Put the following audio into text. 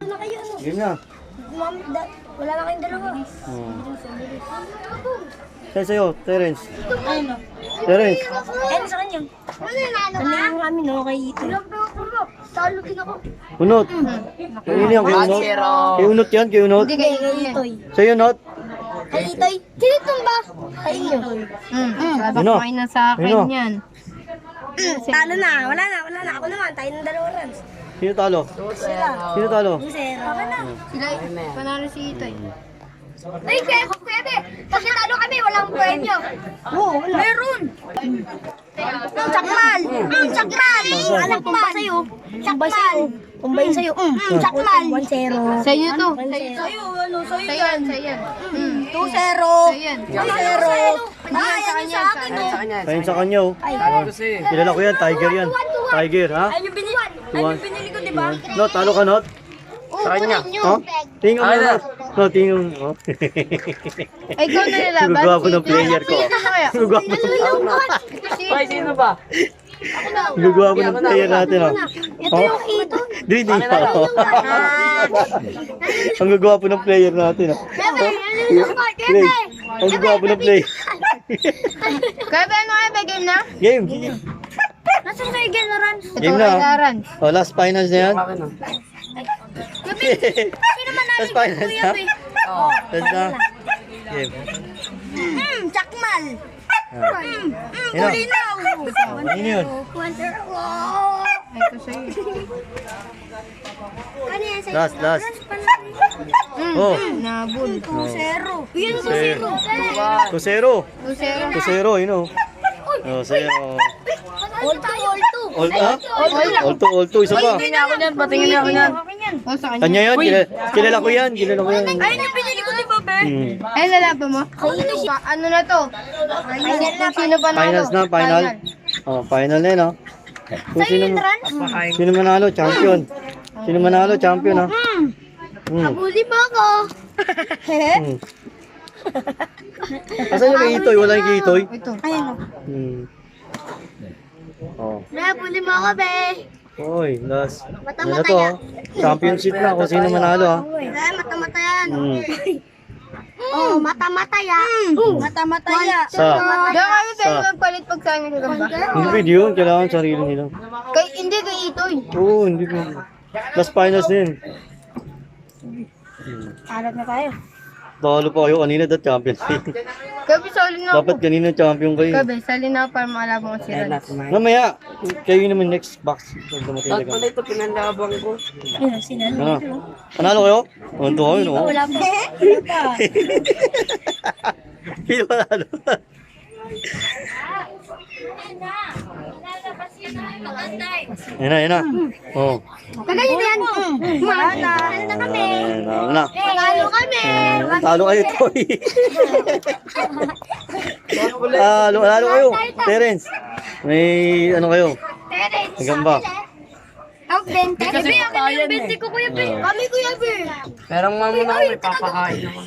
Na kayo, ano? Game na. Ma'am, wala na kayong dalawa. Sa'yo, Terence. Ayun, no? Terence. Ayun, sa kanya. Ano yung kami, no? Kay Ito. Talo din ako. Unot. Ayun yan, kay Unot. Kay Unot yan, kay Unot. Hindi, kay Itoy. Sa'yo, Not. Kay Itoy. Sino tumba? Kay inyo. Ano? Kumain na sa akin Ano? yan. Talo na. Wala na. Ako naman. Tayo ng dalawa runs. Sino talo? Sila. Sino talo? Zero. Baka na. Sila, panalo si Itoy. Ay, Kuya, pag natalo kami, walang premyo. Oo, wala. Meron. Sakmal. Sakmal. Alam ko ba sa'yo? Sakmal. Kumbay sa'yo. Sakmal. 1-0. Sa'yo to. Sa'yo, ano, sa'yo. Sa'yo yan, sa'yo yan. 2-0. Sa'yo yan. 2-0. Ay, sa kanya, sa kanya. Ayun sa kanya, oh. Kilala ko yan, Tiger yan. Tiger, ha? Ayun yung binili ko, di ba? Not, talo ka, Not? Sa kanya. Oh? Tingin mo, Not. No, tingin mo. Ay, ikaw na nalaban. Gugwapo ng player ko. Gugwapo. Ay, sino ba? Gugwapo ng player natin, oh. Ito yung ito. Dito. Ang gugwapo ng player natin, oh. Bebe, ano yung Play. Ang gugwapo ng player. Kaya ba ano kayo, may game na? Game. Nasaan kayo gano'n? Game na, oh. Kailaran. Oh, last finals na yan. Sino manalo? Last finals na. Last na. Game. Sakmal. Yun, Kulinaw. oh. Yun yun. Ay, ito sa'yo. Ano yan sa'yo? Last. Oh. Nabul. 2-0. Yun, 2-0. 2-0. 2-0. 2-0, yun, oh. Oh, sa'yo. All two. All two, isa pa. Patingin ako niyan, patingin ako niyan. O, sa kanya. Kanya yan, kilala ko yan, kilala ko yan. Ayun yung binili ko, di ba, Be? Ay, lalaban mo? Ano na to? Kung sino panalo? Finals na, final. Oh, final na yun, oh. Kung sino manalo, champion. Sino manalo, champion, ha. Huli mo ako. Asan yung kay Itoy? Wala yung kay Itoy? Ito. Ayun o. Oh. Huli mo ako, Be. Oy, last. Ano na to, oh. Championship na, kung sino manalo, ha. Mata-mata yan. Oh, mata-mata yan. Mata-mata yan. Sa. Diyan kami tayo magpalit pag saan yung gamba. Hindi pwede yun, kailangan sarili nila. Hindi kay Itoy. Oo, hindi ko. Last finals din. Alat na tayo. Talo pa kayo kanina, that champion. Gabi, sali na ako. Dapat kanina champion kayo. Gabi, sali na ako para makalaban ko si Rans. Mamaya, kayo naman next box. Pag dumating na At ka. pala ito, pinanlabang ko. Ayun, sinalo. Ano? Panalo kayo? Ano to kayo, no? Wala pa. Wala pa. Hindi panalo. Yan na. Oh. Kagayin na yan. Mana. Ano na kami? Ano na? Panalo kami. Talo kayo, Toy. Talo kayo. Terence. May ano kayo? Gamba. Ang 20. Kasi Be, kakayan yung 20 eh. ko, Kuya Be. Kami, Kuya Be. Pero ang mamuna ako, may papakain ako.